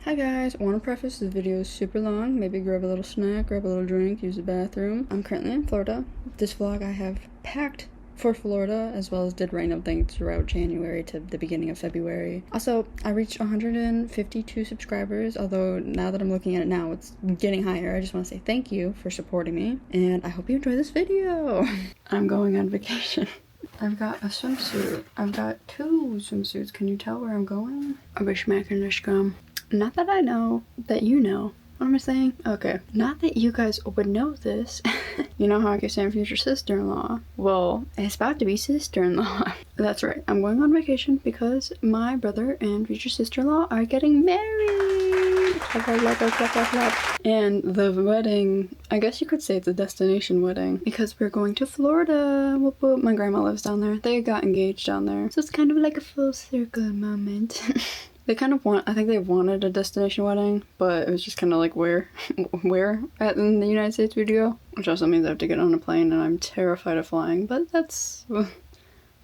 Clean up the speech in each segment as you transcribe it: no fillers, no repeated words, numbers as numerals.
Hi guys, I want to preface this video is super long. Maybe grab a little snack, grab a little drink, use the bathroom. I'm currently in Florida. This vlog I have packed for Florida, as well as did random things throughout January to the beginning of February. Also, I reached 152 subscribers, although now that I'm looking at it now, it's getting higher. I just want to say thank you for supporting me, and I hope you enjoy this video. I'm going on vacation. I've got a swimsuit. I've got two swimsuits. Can you tell where I'm going? I wish Mac and Nishgum. Not that I know that you know. What am I saying? Okay. Not that you guys would know this. You know how I keep saying future sister-in-law? Well, it's about to be sister-in-law. That's right. I'm going on vacation because my brother and future sister-in-law are getting married. And the wedding, I guess you could say it's a destination wedding because we're going to Florida. Whoop, whoop. My grandma lives down there. They got engaged down there. So it's kind of like a full circle moment. They kind of I think they wanted a destination wedding, but it was just kind of like where in the United States we'd go, which also means I have to get on a plane and I'm terrified of flying, but we'll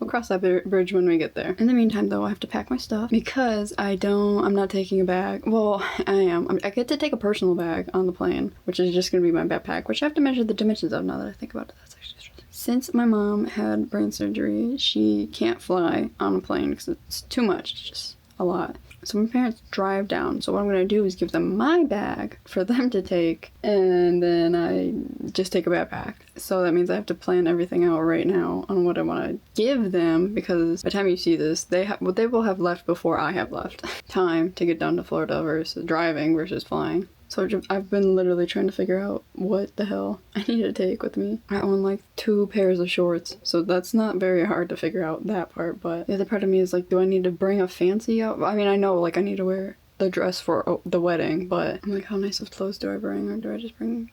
cross that bridge when we get there. In the meantime though, I have to pack my stuff because I'm not taking a bag. Well, I am. I get to take a personal bag on the plane, which is just gonna be my backpack, which I have to measure the dimensions of now that I think about it. That's actually stressful. Since my mom had brain surgery, she can't fly on a plane because it's too much. It's just a lot. So my parents drive down. So what I'm going to do is give them my bag for them to take, and then I just take a backpack. So that means I have to plan everything out right now on what I want to give them, because by the time you see this, they will have left before I have left. Time to get down to Florida versus driving versus flying. So I've been literally trying to figure out what the hell I need to take with me. I own like 2 pairs of shorts, so that's not very hard to figure out that part, but the other part of me is like, do I need to bring a fancy outfit? I mean, I know like I need to wear the dress for the wedding, but I'm like, how nice of clothes do I bring, or do I just bring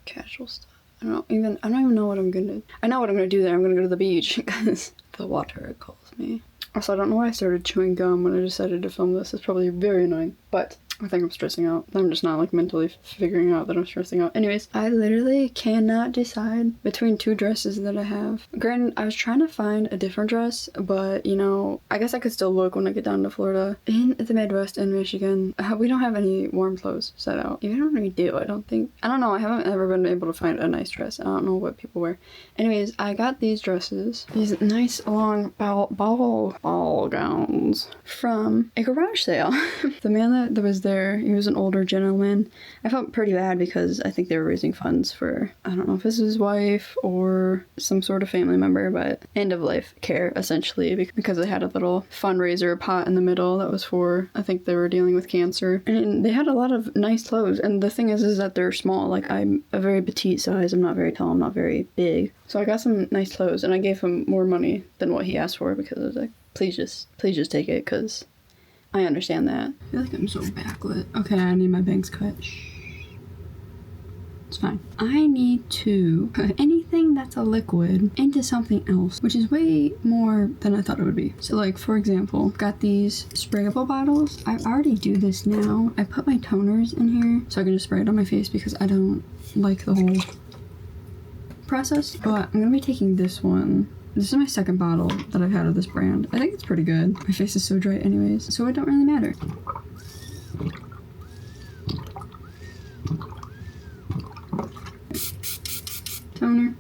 casual stuff? I don't even know what I'm gonna do. I know what I'm gonna do there. I'm gonna go to the beach because the water calls me. Also, I don't know why I started chewing gum when I decided to film this. It's probably very annoying, but I think I'm stressing out. I'm just not like mentally figuring out that I'm stressing out. Anyways, I literally cannot decide between 2 dresses that I have. Granted, I was trying to find a different dress, but you know, I guess I could still look when I get down to Florida. In the Midwest in Michigan, we don't have any warm clothes set out. Even when we do, I don't know, I haven't ever been able to find a nice dress. I don't know what people wear. Anyways, I got these dresses, these nice long ball gowns from a garage sale. The man that was there, he was an older gentleman. I felt pretty bad because I think they were raising funds for, I don't know if it's his wife or some sort of family member, but end of life care essentially, because they had a little fundraiser pot in the middle that was for, I think they were dealing with cancer. And they had a lot of nice clothes, and the thing is that they're small. Like, I'm a very petite size. I'm not very tall. I'm not very big. So I got some nice clothes, and I gave him more money than what he asked for because I was like, please just take it, because I understand that. I feel like I'm so backlit. Okay, I need my bangs cut. Shh. It's fine. I need to put anything that's a liquid into something else, which is way more than I thought it would be. So like, for example, got these sprayable bottles. I already do this now. I put my toners in here so I can just spray it on my face because I don't like the whole process. But I'm gonna be taking this one. This is my second bottle that I've had of this brand. I think it's pretty good. My face is so dry anyways, so it don't really matter. Toner.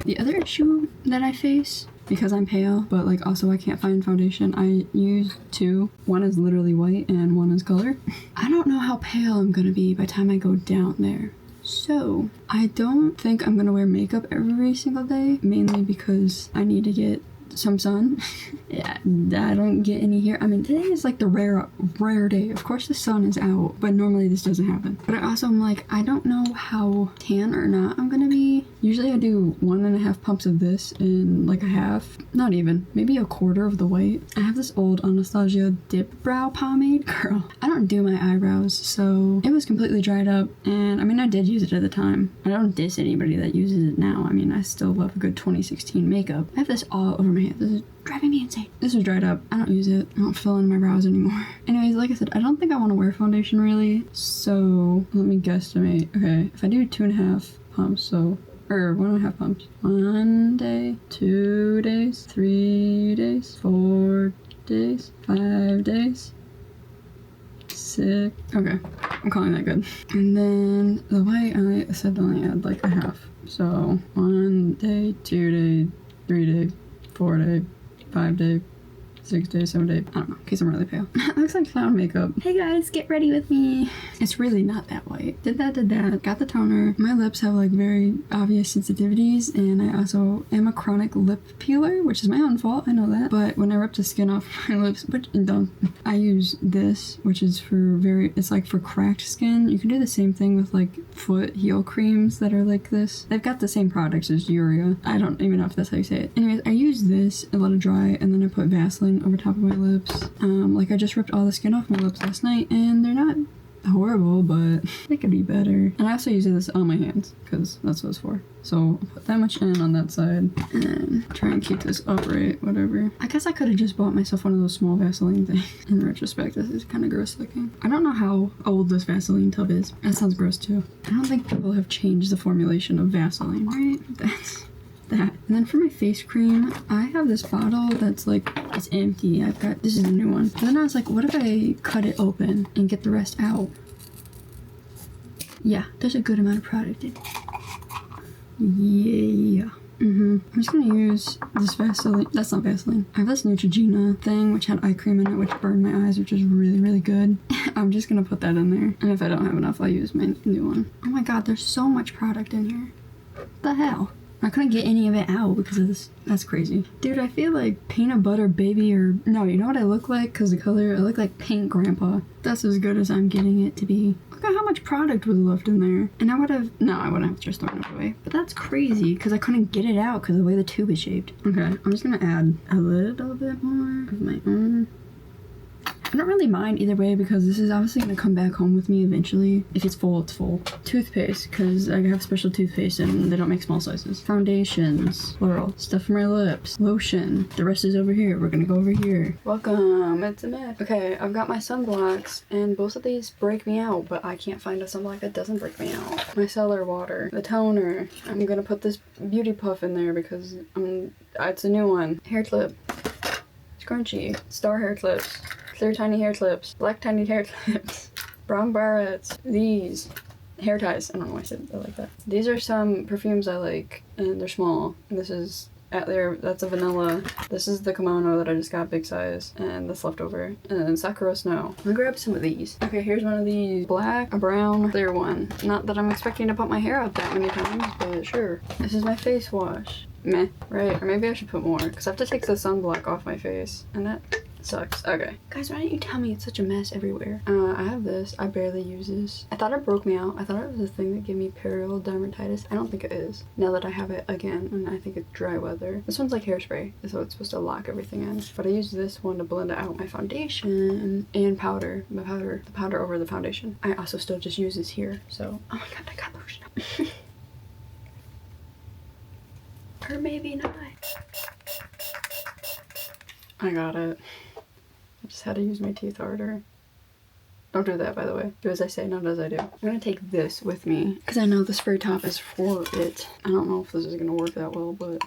The other issue that I face, because I'm pale, but like also I can't find foundation, I use 2. One is literally white and one is color. I don't know how pale I'm gonna be by the time I go down there. So, I don't think I'm gonna wear makeup every single day, mainly because I need to get some sun. Yeah, I don't get any here. I mean, today is like the rare day. Of course the sun is out, but normally this doesn't happen. But I also am like, I don't know how tan or not I'm gonna be. Usually I do 1.5 pumps of this in like a half, not even, maybe a quarter of the white. I have this old Anastasia Dip Brow Pomade. Girl, I don't do my eyebrows, so it was completely dried up. And I mean, I did use it at the time. I don't diss anybody that uses it now. I mean, I still love a good 2016 makeup. I have this all over my hand. This is driving me insane. This is dried up. I don't use it. I don't fill in my brows anymore. Anyways, like I said, I don't think I want to wear foundation really. So let me guesstimate. Okay, if I do 2.5 pumps, so, or 1.5 pumps. 1 day, 2 days, 3 days, 4 days, 5 days, Sick. Okay, I'm calling that good. And then the white, I said to only add like a half. So 1 day, 2 day, 3 day, 4 day, 5 day, 6 day, 7 day. I don't know, in case I'm really pale. It looks like clown makeup. Hey guys, get ready with me. It's really not that white. Did that, got the toner. My lips have like very obvious sensitivities, and I also am a chronic lip peeler, which is my own fault, I know that. But when I rip the skin off my lips, I use this, which is for it's like for cracked skin. You can do the same thing with like foot heel creams that are like this. They've got the same products as Urea. I don't even know if that's how you say it. Anyways, I use this and let it dry, and then I put Vaseline over top of my lips. Like I just ripped all the skin off my lips last night, and they're not horrible, but they could be better. And I also use this on my hands because that's what it's for. So I'll put that much in on that side and then try and keep this upright, whatever. I guess I could have just bought myself one of those small Vaseline things. In retrospect, this is kind of gross looking. I don't know how old this Vaseline tub is. That sounds gross too. I don't think people have changed the formulation of Vaseline, right? That's that. And then for my face cream, I have this bottle that's like, it's empty. This is a new one. But then I was like, what if I cut it open and get the rest out? Yeah, there's a good amount of product in it. Yeah. I'm just gonna use this Vaseline. That's not Vaseline. I have this Neutrogena thing, which had eye cream in it, which burned my eyes, which is really, really good. I'm just gonna put that in there. And if I don't have enough, I'll use my new one. Oh my god, there's so much product in here. What the hell? I couldn't get any of it out because of this. That's crazy. Dude, I feel like peanut butter baby or... No, you know what I look like? Because the color, I look like Pink Grandpa. That's as good as I'm getting it to be. Look at how much product was left in there. And I would have... No, I wouldn't have just thrown it away. But that's crazy because I couldn't get it out because of the way the tube is shaped. Okay, I'm just going to add a little bit more of my own. I don't really mind either way because this is obviously going to come back home with me eventually. If it's full, it's full. Toothpaste, because I have special toothpaste and they don't make small sizes. Foundations, plural. Stuff for my lips. Lotion. The rest is over here. We're going to go over here. Welcome. It's a myth. Okay, I've got my sunblocks and both of these break me out, but I can't find a sunblock that doesn't break me out. My cellar water. The toner. I'm going to put this beauty puff in there because it's a new one. Hair clip. Scrunchie. Star hair clips. Clear tiny hair clips, black tiny hair clips, brown barrettes, these, hair ties. I don't know why I said it like that. These are some perfumes I like, and they're small. This is at there, that's a vanilla. This is the kimono that I just got big size, and this leftover. And then Sakura Snow. I'm gonna grab some of these. Okay, here's one of these black, a brown, clear one. Not that I'm expecting to put my hair out that many times, but sure. This is my face wash. Meh, right? Or maybe I should put more, because I have to take the sunblock off my face, and that sucks. Okay. Guys, why don't you tell me it's such a mess everywhere? I have this. I barely use this. I thought it broke me out. I thought it was a thing that gave me perioral dermatitis. I don't think it is. Now that I have it again, and I think it's dry weather. This one's like hairspray, so it's supposed to lock everything in. But I use this one to blend out my foundation and powder. The powder over the foundation. I also still just use this here. So, oh my god, I got lotion. Or maybe not. I got it. I just had to use my teeth harder. Don't do that, by the way. Do as I say, not as I do. I'm gonna take this with me because I know the spray top is for it. I don't know if this is gonna work that well, but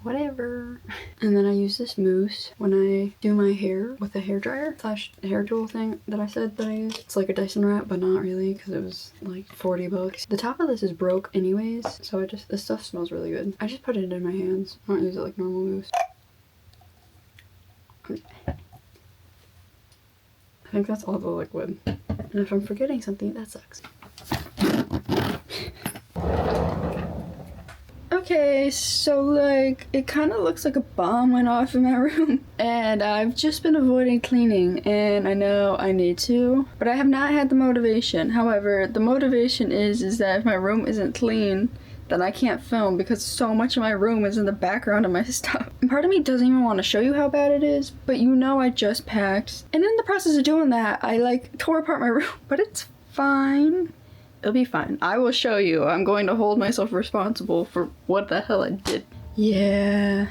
whatever. And then I use this mousse when I do my hair with a hairdryer / hair tool thing that I said that I use. It's like a Dyson wrap, but not really because it was like 40 bucks. The top of this is broke anyways, so this stuff smells really good. I just put it in my hands. I don't use it like normal mousse. I think that's all the liquid. And if I'm forgetting something, that sucks. Okay, so like, it kind of looks like a bomb went off in my room. And I've just been avoiding cleaning, and I know I need to, but I have not had the motivation. However, the motivation is that if my room isn't clean, then I can't film because so much of my room is in the background of my stuff. And part of me doesn't even want to show you how bad it is, but you know I just packed. And in the process of doing that, I like tore apart my room, but it's fine. It'll be fine. I will show you. I'm going to hold myself responsible for what the hell I did. Yeah.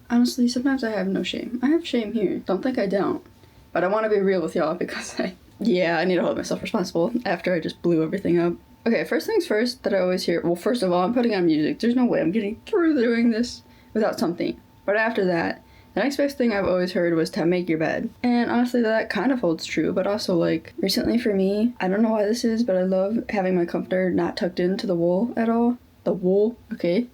Honestly, sometimes I have no shame. I have shame here. Don't think I don't. But I want to be real with y'all because I need to hold myself responsible after I just blew everything up. Okay, first things first that I always hear. Well, first of all, I'm putting on music. There's no way I'm getting through doing this without something. But after that, The next best thing I've always heard was to make your bed. And honestly, that kind of holds true, but also like recently for me, I don't know why this is, but I love having my comforter not tucked into the wool at all. The wool, okay.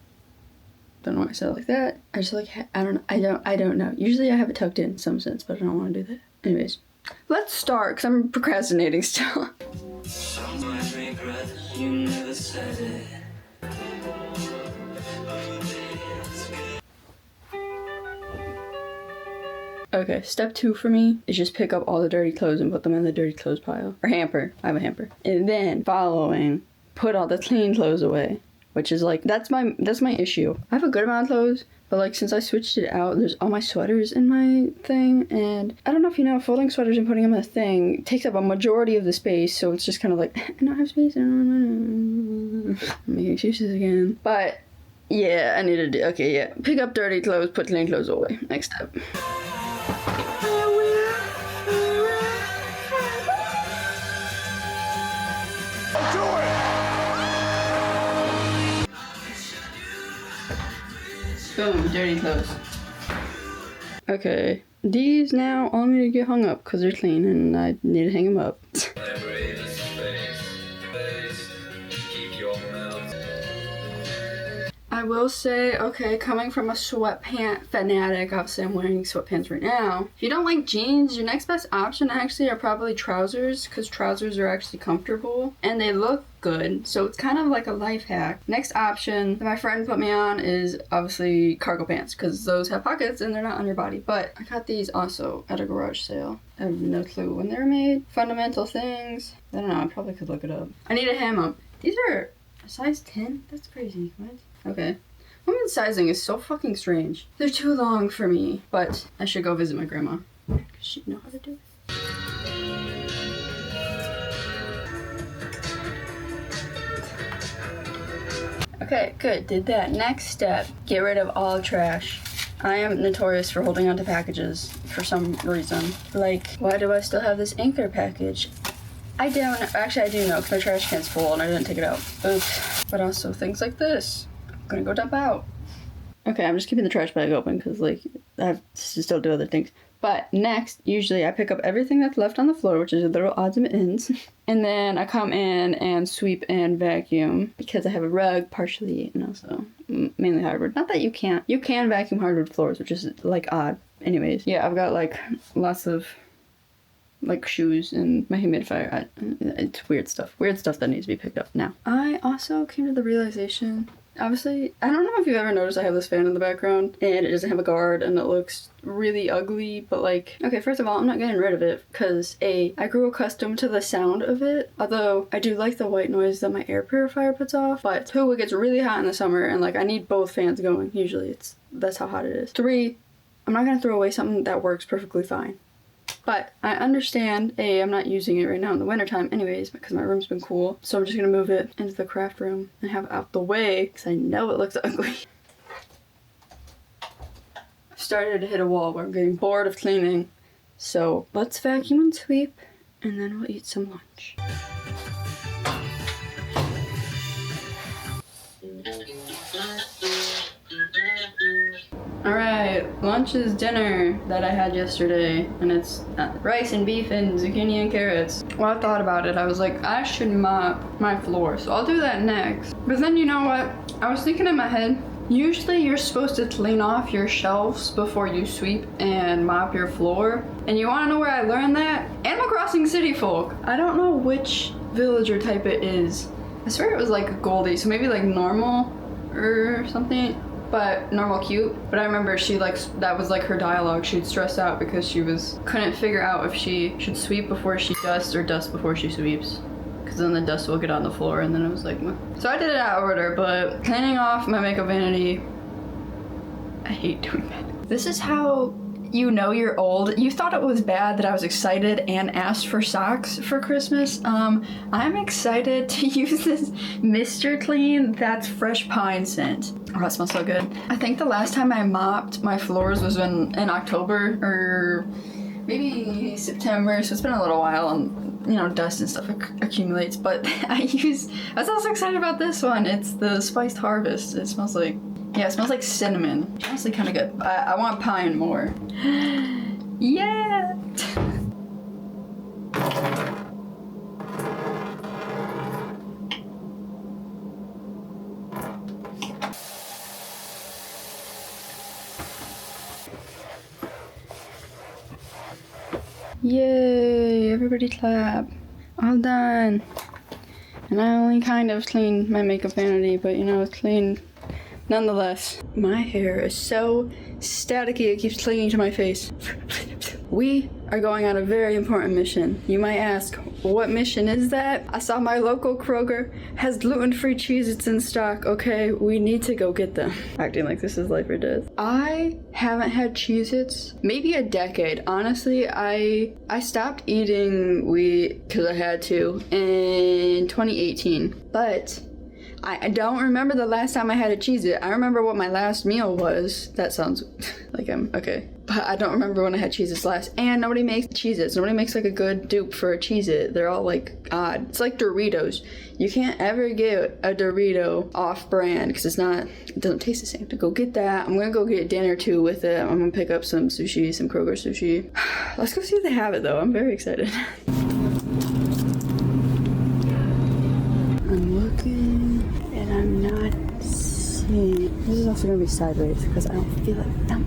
Don't know why I said it like that. I just like, I don't know. Usually I have it tucked in some sense, but I don't want to do that. Anyways, let's start, because I'm procrastinating still. You never said it. Okay, step 2 for me is just pick up all the dirty clothes and put them in the dirty clothes pile. Or hamper. I have a hamper. And then, following, put all the clean clothes away. Which is like, that's my issue. I have a good amount of clothes, but like since I switched it out, there's all my sweaters in my thing. And I don't know if you know, folding sweaters and putting them in a thing takes up a majority of the space. So it's just kind of like, I don't have space. I'm making excuses again. But yeah, I need to do, okay, yeah. Pick up dirty clothes, put clean clothes away. Next step. Boom, dirty clothes. Okay, these now all need to get hung up because they're clean and I need to hang them up. I will say, okay, coming from a sweatpant fanatic, obviously I'm wearing sweatpants right now. If you don't like jeans, your next best option actually are probably trousers, because trousers are actually comfortable and they look good. So it's kind of like a life hack. Next option that my friend put me on is obviously cargo pants, because those have pockets and they're not on your body. But I got these also at a garage sale. I have no clue when they're made. Fundamental things. I don't know, I probably could look it up. I need to hem them. These are a size 10? That's crazy. What? Okay. Women's sizing is so fucking strange. They're too long for me, but I should go visit my grandma, because she'd know how to do it. Okay, good, did that. Next step, get rid of all trash. I am notorious for holding onto packages for some reason. Like, why do I still have this Anchor package? I don't, actually I do know, because my trash can's full and I didn't take it out. Oops. But also things like this. Gonna go dump out. Okay, I'm just keeping the trash bag open because like I have to still do other things. But next, usually I pick up everything that's left on the floor, which is little odds and ends, and then I come in and sweep and vacuum because I have a rug partially and also mainly hardwood. Not that you can vacuum hardwood floors, which is like odd. Anyways, yeah, I've got like lots of like shoes and my humidifier. It's weird stuff that needs to be picked up now. I also came to the realization, obviously, I don't know if you've ever noticed I have this fan in the background and it doesn't have a guard and it looks really ugly, but like, okay, first of all, I'm not getting rid of it because I grew accustomed to the sound of it, although I do like the white noise that my air purifier puts off. But 2, it gets really hot in the summer and like I need both fans going. Usually that's how hot it is. 3, I'm not gonna throw away something that works perfectly fine. But I understand, I'm not using it right now in the wintertime anyways because my room's been cool. So I'm just going to move it into the craft room and have it out the way because I know it looks ugly. I've started to hit a wall where I'm getting bored of cleaning. So let's vacuum and sweep and then we'll eat some lunch. Alright, lunch is dinner that I had yesterday, and it's rice and beef and zucchini and carrots. Well, I thought about it. I was like, I should mop my floor, so I'll do that next. But then you know what? I was thinking in my head, usually you're supposed to clean off your shelves before you sweep and mop your floor. And you wanna know where I learned that? Animal Crossing City Folk. I don't know which villager type it is. I swear it was like a Goldie, so maybe like normal or something. But normal cute. But I remember she that was like her dialogue. She'd stress out because she couldn't figure out if she should sweep before she dusts or dust before she sweeps. Because then the dust will get on the floor and then it was like, meh. So I did it out of order, but cleaning off my makeup vanity, I hate doing that. This is how you know you're old. You thought it was bad that I was excited and asked for socks for Christmas. I'm excited to use this Mr. Clean That's Fresh Pine scent. Oh, that smells so good. I think the last time I mopped my floors was in October or maybe September, so it's been a little while and you know, dust and stuff accumulates, but I was also excited about this one. It's the Spiced Harvest. It smells like Yeah, it smells like cinnamon. It's honestly kind of good. I want pine more. Yeah! Yay! Everybody clap. All done. And I only kind of cleaned my makeup vanity, but you know, it's clean nonetheless. My hair is so staticky, it keeps clinging to my face. We are going on a very important mission. You might ask, what mission is that? I saw my local Kroger has gluten-free cheez-its in stock. Okay, we need to go get them. Acting like this is life or death. I haven't had cheez-its maybe a decade. Honestly, I stopped eating wheat because I had to in 2018. But I don't remember the last time I had a cheez-it. I remember what my last meal was. That sounds like I'm okay. But I don't remember when I had cheez-its last. And nobody makes cheez-its. Nobody makes like a good dupe for a cheez-it. They're all like odd. It's like Doritos. You can't ever get a Dorito off-brand because it doesn't taste the same. To go get that, I'm gonna go get dinner too with it. I'm gonna pick up some sushi, some Kroger sushi. Let's go see if they have it though. I'm very excited. I'm looking and I'm not seeing. This is also gonna be sideways because I don't feel like them.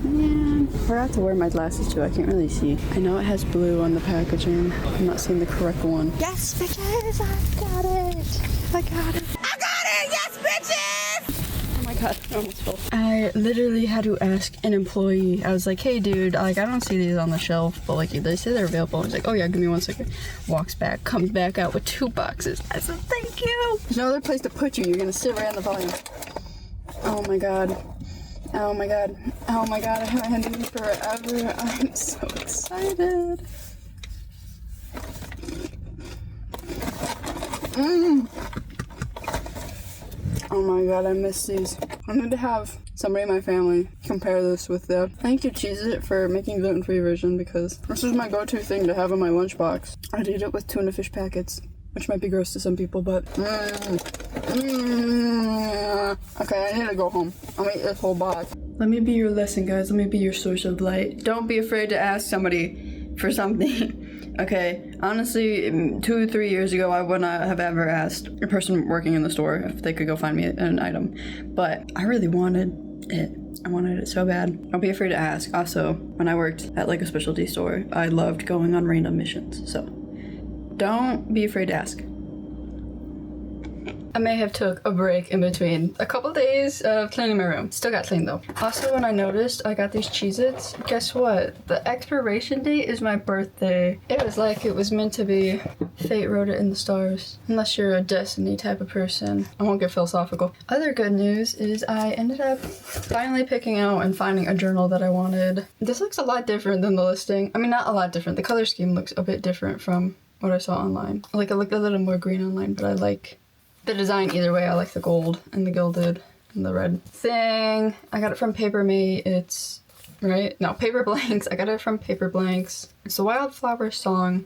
Man, I forgot to wear my glasses too. I can't really see. I know it has blue on the packaging. I'm not seeing the correct one. Yes, bitches! I got it! I got it! I got it! Yes, bitches! Oh my god, I almost fell. I literally had to ask an employee. I was like, hey dude, like I don't see these on the shelf, but like they say they're available. He's like, oh yeah, give me 1 second. Walks back, comes back out with 2 boxes. I said, thank you! There's no other place to put you. You're gonna sit right on the volume. Oh my god. Oh my god. Oh my god, I haven't had these forever. I'm so excited. Oh my god, I miss these. I need to have somebody in my family compare this with the thank you cheez-it for making gluten-free version because this is my go-to thing to have in my lunchbox. I'd eat it with tuna fish packets, which might be gross to some people, but okay, I need to go home. I'm gonna eat this whole box. Let me be your lesson, guys. Let me be your source of light. Don't be afraid to ask somebody for something. Okay, honestly, 2-3 years ago, I would not have ever asked a person working in the store if they could go find me an item. But I really wanted it. I wanted it so bad. Don't be afraid to ask. Also, when I worked at like a specialty store, I loved going on random missions. So don't be afraid to ask. I may have took a break in between a couple days of cleaning my room. Still got clean though. Also, when I noticed I got these Cheez-Its, guess what? The expiration date is my birthday. It was like it was meant to be. Fate wrote it in the stars. Unless you're a destiny type of person. I won't get philosophical. Other good news is I ended up finally picking out and finding a journal that I wanted. This looks a lot different than the listing. I mean, not a lot different. The color scheme looks a bit different from what I saw online. Like, it looked a little more green online, but I like the design either way. I like the gold and the gilded and the red thing. I got it from Paper Mate. It's, right? No, Paper Blanks. I got it from Paper Blanks. It's the Wildflower Song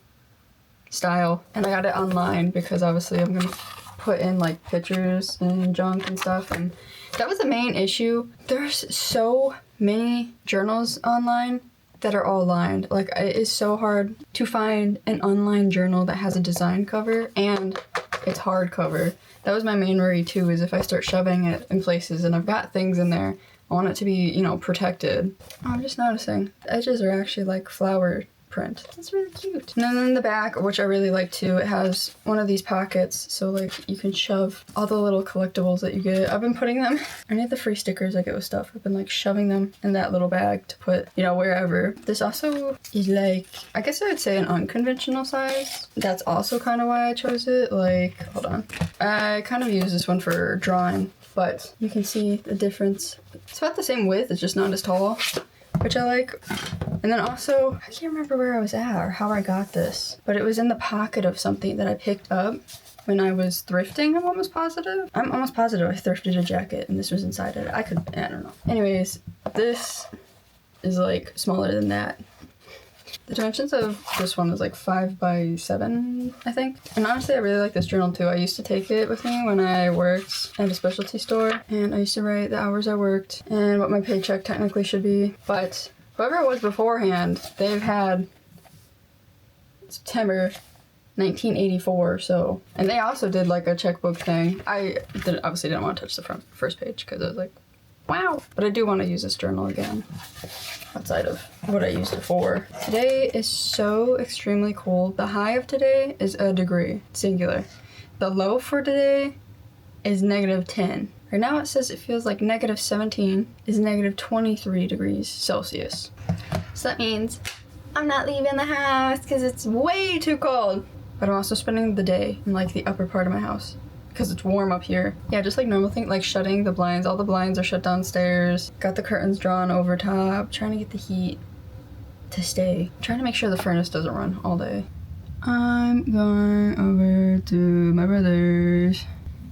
style. And I got it online because obviously I'm gonna put in like pictures and junk and stuff. And that was the main issue. There's so many journals online that are all lined. Like, it is so hard to find an online journal that has a design cover and it's hardcover. That was my main worry too, is if I start shoving it in places and I've got things in there, I want it to be, you know, protected. Oh, I'm just noticing the edges are actually like flower print. That's really cute. And then in the back, which I really like too, it has one of these pockets, so like you can shove all the little collectibles that you get. I've been putting them, I need the free stickers I get with stuff. I've been like shoving them in that little bag to put, you know, wherever. This also is like, I guess I would say an unconventional size. That's also kind of why I chose it. Like, hold on. I kind of use this one for drawing, but you can see the difference. It's about the same width, it's just not as tall, which I like. And then also, I can't remember where I was at or how I got this, but it was in the pocket of something that I picked up when I was thrifting. I'm almost positive I thrifted a jacket and this was inside it. I don't know. Anyways, this is like smaller than that. The dimensions of this one is like 5 by 7, I think. And honestly, I really like this journal too. I used to take it with me when I worked at a specialty store, and I used to write the hours I worked and what my paycheck technically should be. But whoever it was beforehand, they've had September 1984, so. And they also did like a checkbook thing. Obviously didn't want to touch the first page because I was like, wow. But I do want to use this journal again, outside of what I used it for. Today is so extremely cold. The high of today is 1 degree, singular. The low for today is -10. Right now it says it feels like -17 is -23 degrees Celsius. So that means I'm not leaving the house because it's way too cold. But I'm also spending the day in like the upper part of my house because it's warm up here. Yeah, just like normal thing, like shutting the blinds. All the blinds are shut downstairs. Got the curtains drawn over top, trying to get the heat to stay. Trying to make sure the furnace doesn't run all day. I'm going over to my brother's.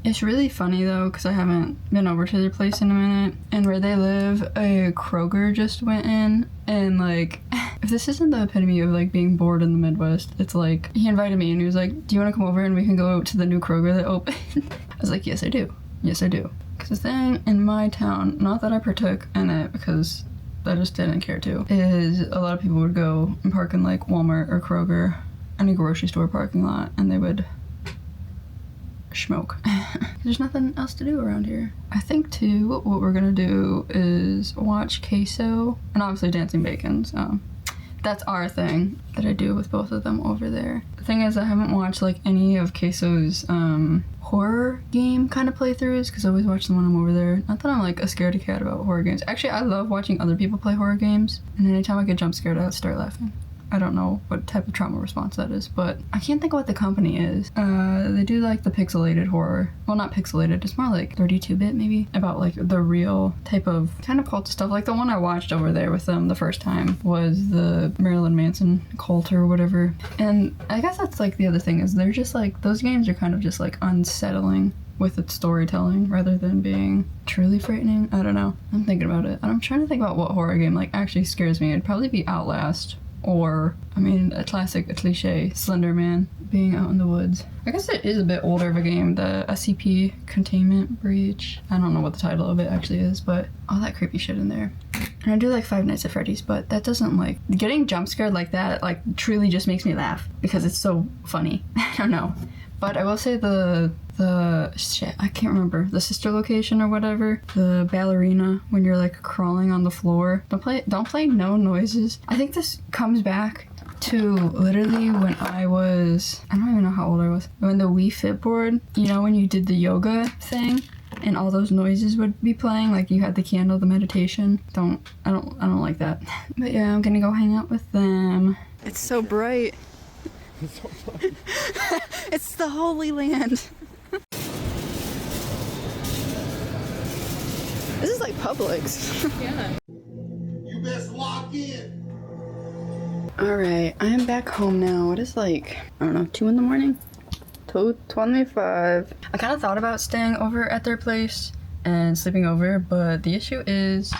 It's really funny though, because I haven't been over to their place in a minute. And where they live, a Kroger just went in. And like, if this isn't the epitome of like being bored in the Midwest, it's like, he invited me and he was like, do you want to come over and we can go to the new Kroger that opened? I was like, yes, I do. Yes, I do. Because the thing in my town, not that I partook in it because I just didn't care to, is a lot of people would go and park in like Walmart or Kroger, any grocery store parking lot, and they would smoke. There's nothing else to do around here. I think too, what we're gonna do is watch Queso and obviously Dancing Bacon, so that's our thing that I do with both of them over there. The thing is, I haven't watched like any of Queso's horror game kind of playthroughs because I always watch them when I'm over there. Not that I'm like a scaredy cat about horror games. Actually, I love watching other people play horror games, and anytime I get jump scared, I start laughing. I don't know what type of trauma response that is, but I can't think of what the company is. They do like the pixelated horror. Well, not pixelated, it's more like 32-bit maybe, about like the real type of kind of cult stuff. Like the one I watched over there with them the first time was the Marilyn Manson cult or whatever. And I guess that's like the other thing is they're just like, those games are kind of just like unsettling with its storytelling rather than being truly frightening. I don't know. I'm thinking about it. I'm trying to think about what horror game like actually scares me. It'd probably be Outlast. Or, I mean, a cliche, Slender Man, being out in the woods. I guess it is a bit older of a game, the SCP Containment Breach. I don't know what the title of it actually is, but all that creepy shit in there. And I do like Five Nights at Freddy's, but that doesn't like, getting jump scared like that, like, truly just makes me laugh because it's so funny. I don't know. But I will say the shit, I can't remember, the sister location or whatever, the ballerina when you're like crawling on the floor. Don't play no noises. I think this comes back to literally when I don't even know how old I was, when the Wii Fit board, you know, when you did the yoga thing and all those noises would be playing, like you had the candle, the meditation. I don't like that. But yeah, I'm gonna go hang out with them. It's so bright. It's so fun. It's the Holy Land. This is like Publix. Yeah. You best lock in. Alright, I am back home now. It is like, I don't know, 2 in the morning? 2:25. I kind of thought about staying over at their place and sleeping over, but the issue is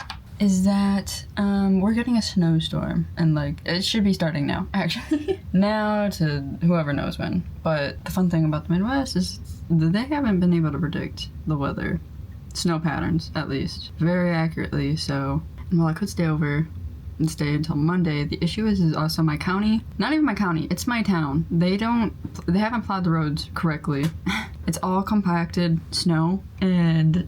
that we're getting a snowstorm, and like it should be starting now actually. Now to whoever knows when. But the fun thing about the Midwest is that they haven't been able to predict the weather, snow patterns at least, very accurately. So while I could stay over and stay until Monday, the issue is also my county, not even my county, it's my town. They haven't plowed the roads correctly. It's all compacted snow, and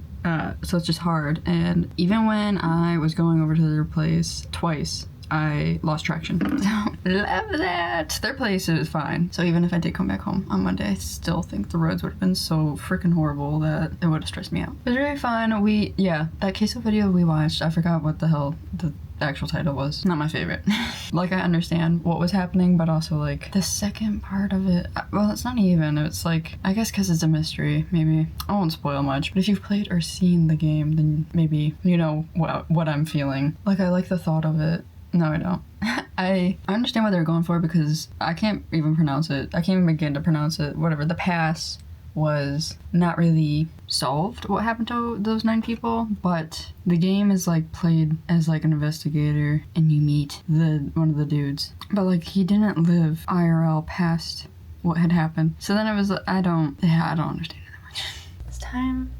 so it's just hard. And even when I was going over to their place twice, I lost traction. So, love that. Their place is fine. So even if I did come back home on Monday, I still think the roads would have been so freaking horrible that it would have stressed me out. It was really fun. That Queso video we watched, I forgot what the hell the actual title was. Not my favorite. Like, I understand what was happening, but also like the second part of it, well, it's not even, it's like, I guess because it's a mystery, maybe I won't spoil much, but if you've played or seen the game, then maybe you know what I'm feeling. Like, I like the thought of it. No, I don't. I understand what they're going for because I can't even pronounce it. I can't even begin to pronounce it. Whatever, the pass was not really solved what happened to those 9 people, but the game is like played as like an investigator and you meet one of the dudes. But like he didn't live IRL past what had happened. So then it was I don't understand it that much. It's time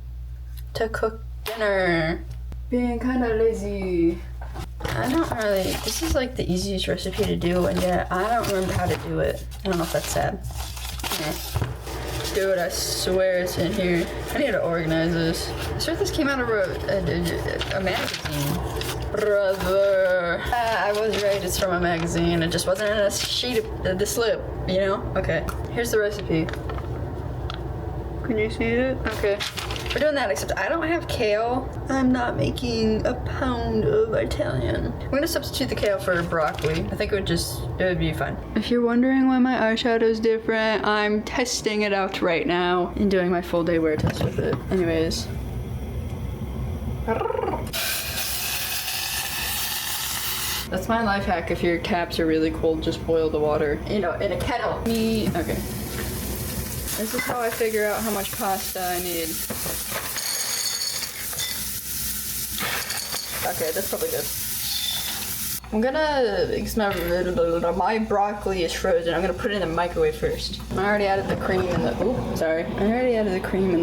to cook dinner. Being kind of lazy. I don't really, this is like the easiest recipe to do, and yet I don't remember how to do it. I don't know if that's sad. Dude, I swear it's in here. I need to organize this. I swear this came out of a magazine. Brother. I was right, it's from a magazine. It just wasn't in a sheet of the slip, you know? Okay, here's the recipe. Can you see it? Okay. We're doing that, except I don't have kale. I'm not making a pound of Italian. I'm gonna substitute the kale for broccoli. I think it would be fine. If you're wondering why my eyeshadow is different, I'm testing it out right now and doing my full day wear test with it. Anyways. That's my life hack. If your caps are really cold, just boil the water, in a kettle. Okay. This is how I figure out how much pasta I need. Okay, that's probably good. I'm gonna, because my broccoli is frozen, I'm gonna put it in the microwave first. I already added the cream in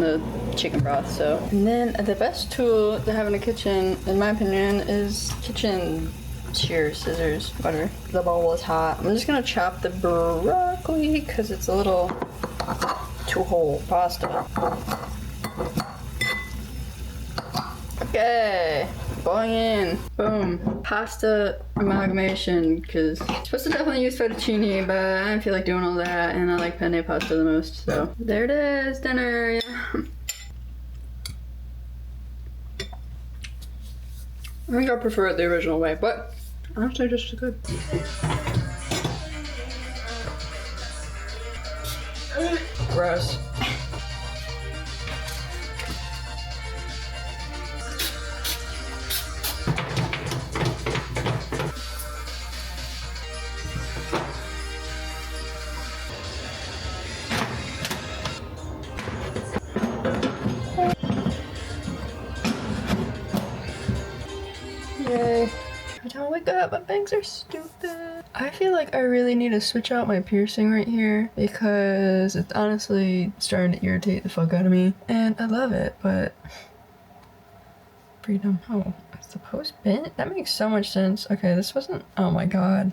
the, chicken broth, so. And then the best tool to have in a kitchen, in my opinion, is kitchen shears, scissors, whatever. The bowl is hot. I'm just gonna chop the broccoli because it's a little too whole pasta. Okay, going in. Boom. Pasta amalgamation, because I'm supposed to definitely use fettuccine, but I don't feel like doing all that, and I like penne pasta the most, so there it is, dinner. Yeah. I think I prefer it the original way, but honestly, just as good. Gross. Yay. I don't wake up, my bangs are stupid. I feel like I really need to switch out my piercing right here because it's honestly starting to irritate the fuck out of me. And I love it, but freedom. Oh, it's the post bent? That makes so much sense. Okay, this wasn't, oh my god.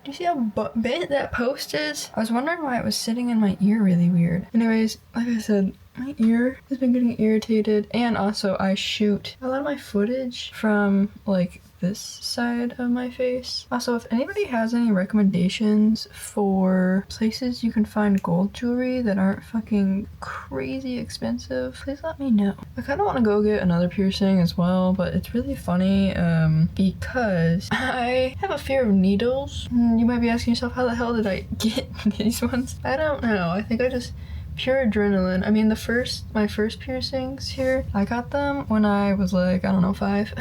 Do you see how bent that post is? I was wondering why it was sitting in my ear really weird. Anyways, like I said, my ear has been getting irritated, and also I shoot a lot of my footage from like this side of my face. Also, if anybody has any recommendations for places you can find gold jewelry that aren't fucking crazy expensive, please let me know. I kind of want to go get another piercing as well, but it's really funny because I have a fear of needles. You might be asking yourself, how the hell did I get these ones? I don't know. I think I just pure adrenaline. I mean, my first piercings here, I got them when I was like, I don't know, 5.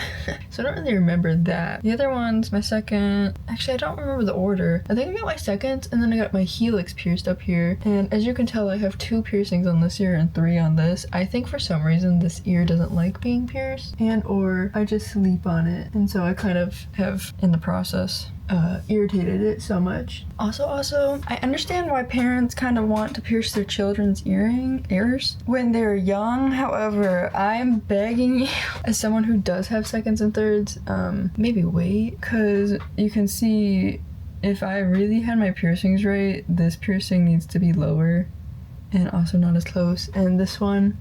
So I don't really remember that. The other ones, my second, actually I don't remember the order. I think I got my second, and then I got my helix pierced up here. And as you can tell, I have 2 piercings on this ear and 3 on this. I think for some reason this ear doesn't like being pierced, and or I just sleep on it. And so I kind of have, in the process, irritated it so much. Also, I understand why parents kind of want to pierce their children's ears when they're young. However, I'm begging you, as someone who does have seconds and thirds, maybe wait, because you can see if I really had my piercings right, this piercing needs to be lower and also not as close. And this one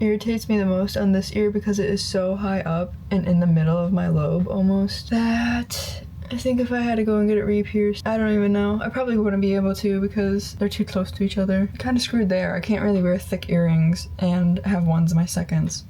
irritates me the most on this ear because it is so high up and in the middle of my lobe almost that I think if I had to go and get it re-pierced, I don't even know. I probably wouldn't be able to because they're too close to each other. Kind of screwed there. I can't really wear thick earrings and have ones of my seconds.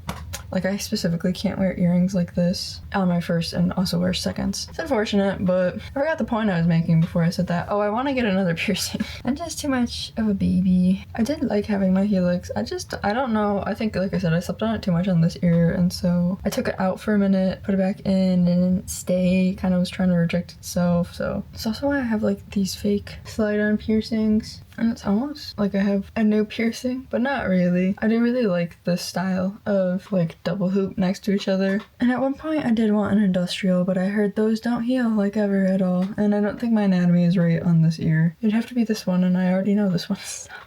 Like, I specifically can't wear earrings like this on my first and also wear seconds. It's unfortunate, but I forgot the point I was making before I said that. Oh, I want to get another piercing. I'm just too much of a baby. I did like having my helix. I don't know. I think, like I said, I slept on it too much on this ear, and so I took it out for a minute, put it back in, and didn't stay. Kind of was trying to reject itself, so it's also why I have like these fake slide-on piercings. And it's almost like I have a new piercing, but not really. I do really like this style of like double hoop next to each other. And at one point I did want an industrial, but I heard those don't heal like ever at all. And I don't think my anatomy is right on this ear. It'd have to be this one, and I already know this one.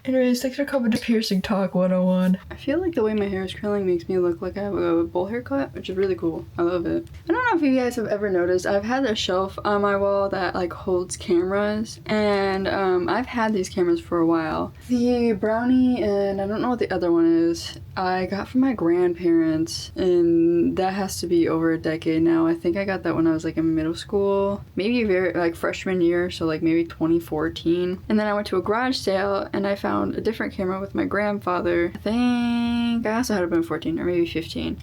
Anyways, thanks for coming to Piercing Talk 101. I feel like the way my hair is curling makes me look like I have a bowl haircut, which is really cool. I love it. I don't know if you guys have ever noticed, I've had a shelf on my wall that like holds cameras, and I've had these cameras for a while. The brownie, and I don't know what the other one is, I got from my grandparents, and that has to be over a decade now. I think I got that when I was like in middle school, maybe very like freshman year, so like maybe 2014. And then I went to a garage sale and I found a different camera with my grandfather. I think I also had been 14 or maybe 15.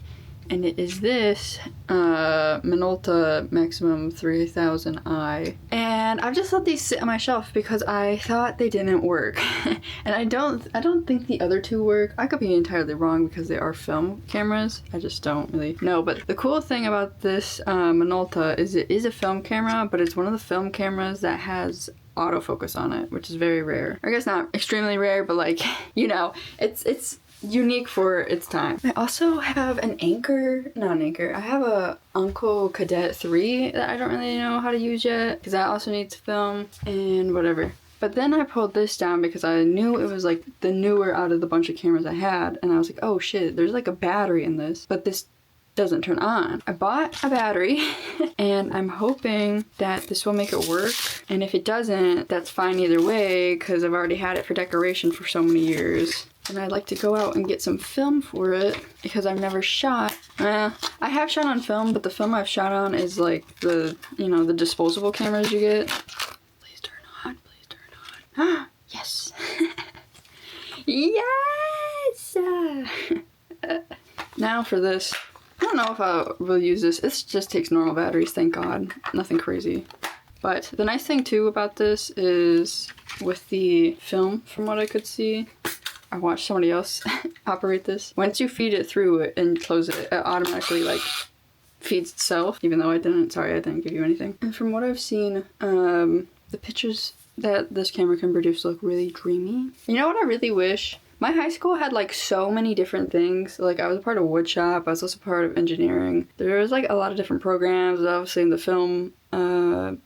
And it is this Minolta Maximum 3000i. And I've just let these sit on my shelf because I thought they didn't work. And I don't think the other two work. I could be entirely wrong because they are film cameras. I just don't really know. But the cool thing about this Minolta is it is a film camera, but it's one of the film cameras that has autofocus on it, which is very rare. I guess not extremely rare, but like, you know, it's unique for its time. I also have an Anker, not an Anker, I have a Uncle Cadet 3 that I don't really know how to use yet, because that also needs film and whatever. But then I pulled this down because I knew it was like the newer out of the bunch of cameras I had, and I was like, oh shit, there's like a battery in this, but this doesn't turn on. I bought a battery and I'm hoping that this will make it work, and if it doesn't, that's fine either way because I've already had it for decoration for so many years. And I'd like to go out and get some film for it because I've never shot. I have shot on film, but the film I've shot on is like the, you know, the disposable cameras you get. Please turn on, please turn on. Yes. Yes! Now for this. I don't know if I will use this. It just takes normal batteries, thank God. Nothing crazy. But the nice thing too about this is with the film, from what I could see, I watched somebody else operate this. Once you feed it through it and close it, it automatically like feeds itself, even though I didn't. Sorry, I didn't give you anything. And from what I've seen, the pictures that this camera can produce look really dreamy. You know what I really wish? My high school had like so many different things. Like I was a part of wood shop, I was also part of engineering. There was like a lot of different programs, obviously in the film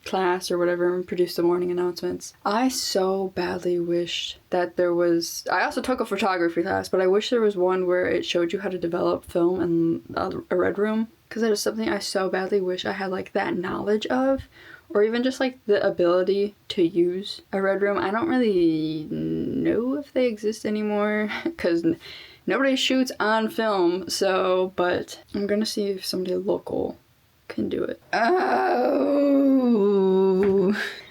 class or whatever, and produced the morning announcements. I so badly wished that there was, I also took a photography class, but I wish there was one where it showed you how to develop film in a red room, because that is something I so badly wish I had like that knowledge of, or even just like the ability to use a red room. I don't really know if they exist anymore because nobody shoots on film, so, but I'm gonna see if somebody local can do it. Oh,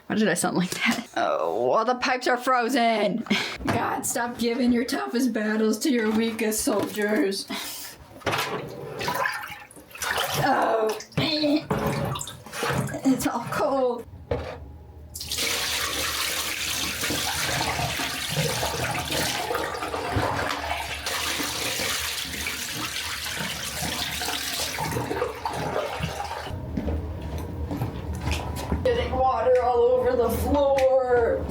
why did I sound like that? Oh, all the pipes are frozen. God, stop giving your toughest battles to your weakest soldiers. Oh, it's all cold. Getting water all over the floor.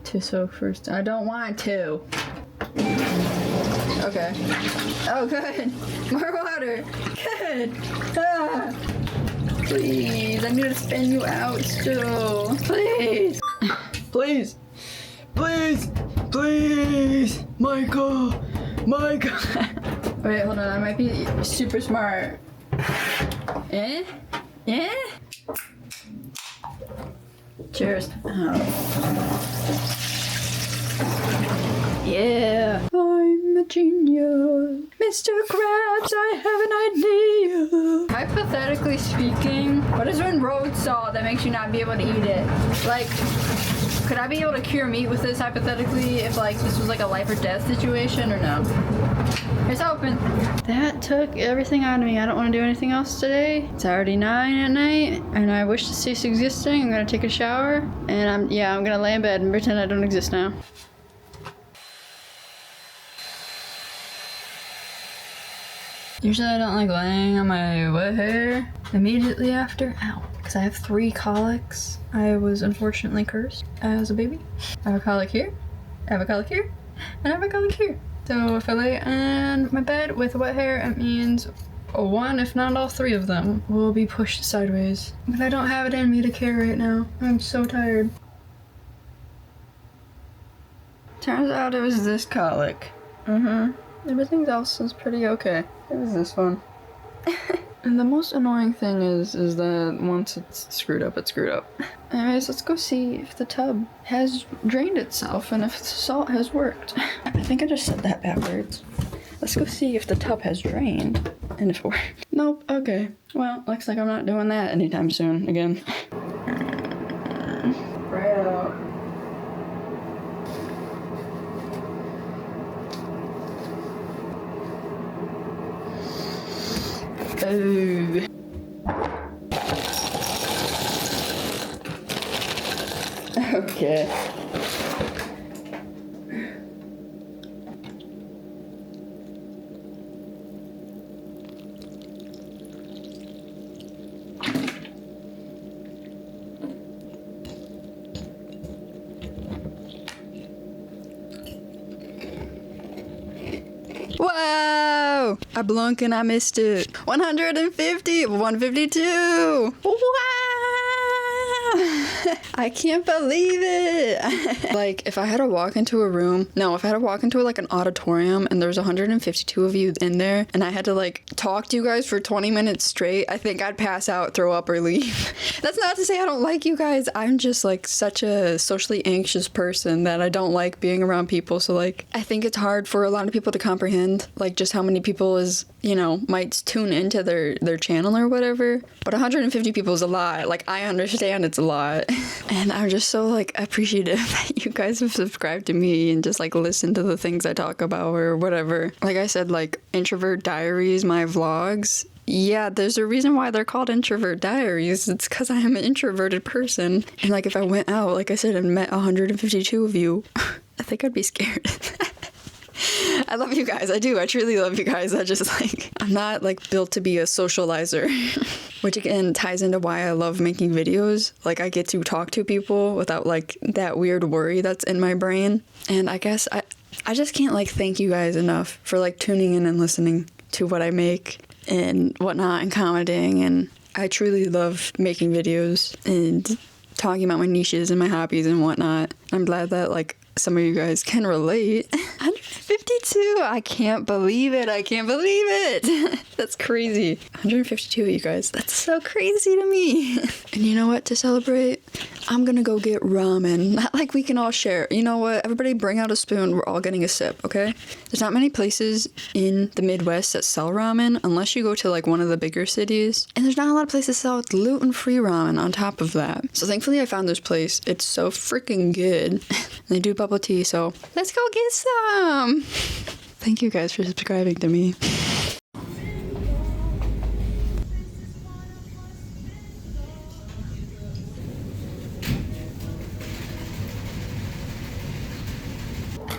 To soak first. I don't want to. Okay. Oh, good. More water. Good. Ah. Please, I need to spin you out still. Please. Please. Please. Please. Michael. Michael. Wait, hold on. I might be super smart. Eh? Eh? Cheers. Oh. Yeah. I'm a genius. Mr. Krabs, I have an idea. Hypothetically, hypothetically speaking, what is when road salt that makes you not be able to eat it? Like, could I be able to cure meat with this hypothetically if like this was like a life or death situation or no? Here's hoping. That took everything out of me. I don't want to do anything else today. It's already 9 at night and I wish to cease existing. I'm gonna take a shower and I'm gonna lay in bed and pretend I don't exist now. Usually I don't like laying on my wet hair immediately after. Ow. Because I have 3 colics. I was unfortunately cursed as a baby. I have a colic here, I have a colic here, and I have a colic here. So if I lay on my bed with wet hair, it means one, if not all 3 of them, will be pushed sideways. But I don't have it in me to care right now. I'm so tired. Turns out it was this colic. Everything else is pretty okay. It was this one. And the most annoying thing is that once it's screwed up, it's screwed up. Anyways, let's go see if the tub has drained itself and if the salt has worked. I think I just said that backwards. Let's go see if the tub has drained and if it worked. Nope, okay. Well, looks like I'm not doing that anytime soon again. Right out. Oh. Okay. Whoa! I blunk and I missed it. 150, 152. Wow! I can't believe it. Like, if I had to walk into a room, if I had to walk into like an auditorium and there's 152 of you in there and I had to like talk to you guys for 20 minutes straight, I think I'd pass out, throw up, or leave. That's not to say I don't like you guys. I'm just like such a socially anxious person that I don't like being around people. So like, I think it's hard for a lot of people to comprehend like just how many people is, you know, might tune into their channel or whatever. But 150 people is a lot. Like, I understand it's a lot. And I'm just so like appreciative that you guys have subscribed to me and just like listen to the things I talk about or whatever. Like I said, like Introvert Diaries, my vlogs. Yeah, there's a reason why they're called Introvert Diaries. It's because I am an introverted person. And like if I went out, like I said, and met 152 of you, I think I'd be scared. I love you guys. I do. I truly love you guys. I just like, I'm not like built to be a socializer. Which again ties into why I love making videos. Like I get to talk to people without like that weird worry that's in my brain. And I guess I just can't like thank you guys enough for like tuning in and listening to what I make and whatnot and commenting. And I truly love making videos and talking about my niches and my hobbies and whatnot. I'm glad that like some of you guys can relate. 152! I can't believe it. I can't believe it. That's crazy. 152 of you guys. That's so crazy to me. And you know what? To celebrate, I'm gonna go get ramen. Not like we can all share. You know what? Everybody bring out a spoon. We're all getting a sip, okay? There's not many places in the Midwest that sell ramen unless you go to like one of the bigger cities. And there's not a lot of places that sell gluten-free ramen on top of that. So thankfully I found this place. It's so freaking good. They do bubble tea, so let's go get some. Thank you guys for subscribing to me.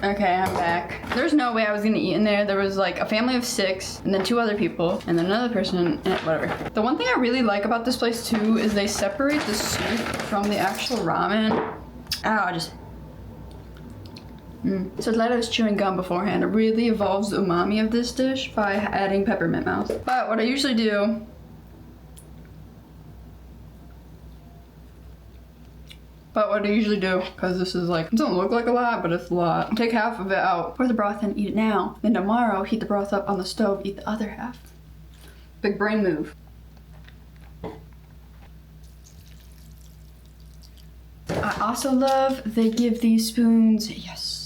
Okay, I'm back. There's no way I was gonna eat in there. There was like a family of 6 and then 2 other people and then another person and whatever. The one thing I really like about this place too is they separate the soup from the actual ramen. Ow, I just... So glad I was chewing gum beforehand. It really evolves the umami of this dish by adding peppermint mouth. But what I usually do because this is like, it doesn't look like a lot, but it's a lot. Take half of it out, pour the broth in, eat it now. Then tomorrow, heat the broth up on the stove, eat the other half. Big brain move. I also love they give these spoons, yes.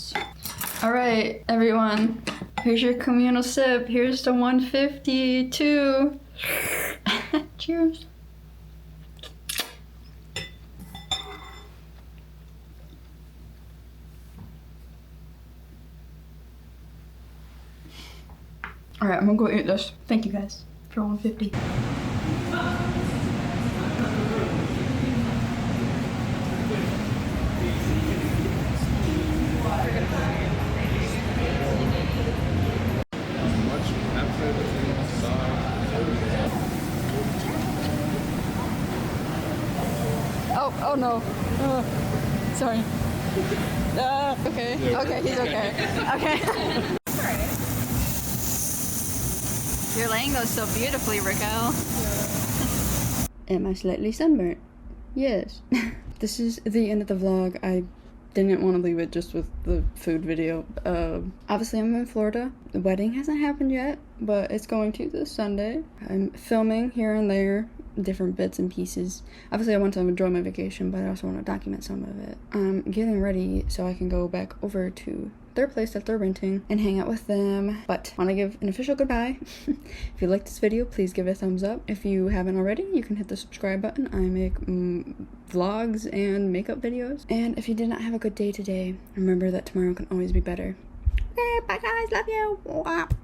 All right, everyone, here's your communal sip. Here's the 152. Cheers. Alright, I'm gonna go eat this. Thank you guys for $150. Oh no. Sorry. Okay. Okay, he's okay. Okay. You're laying those so beautifully, Raquel. Am I slightly sunburnt? Yes. This is the end of the vlog. I didn't want to leave it just with the food video. Obviously I'm in Florida. The wedding hasn't happened yet, but it's going to this Sunday. I'm filming here and there, different bits and pieces. Obviously I want to enjoy my vacation, but I also want to document some of it. I'm getting ready so I can go back over to their place that they're renting and hang out with them, but want to give an official goodbye. If you liked this video, please give it a thumbs up. If you haven't already, you can hit the subscribe button. I make vlogs and makeup videos. And if you did not have a good day today, remember that tomorrow can always be better. Okay, bye guys, love you.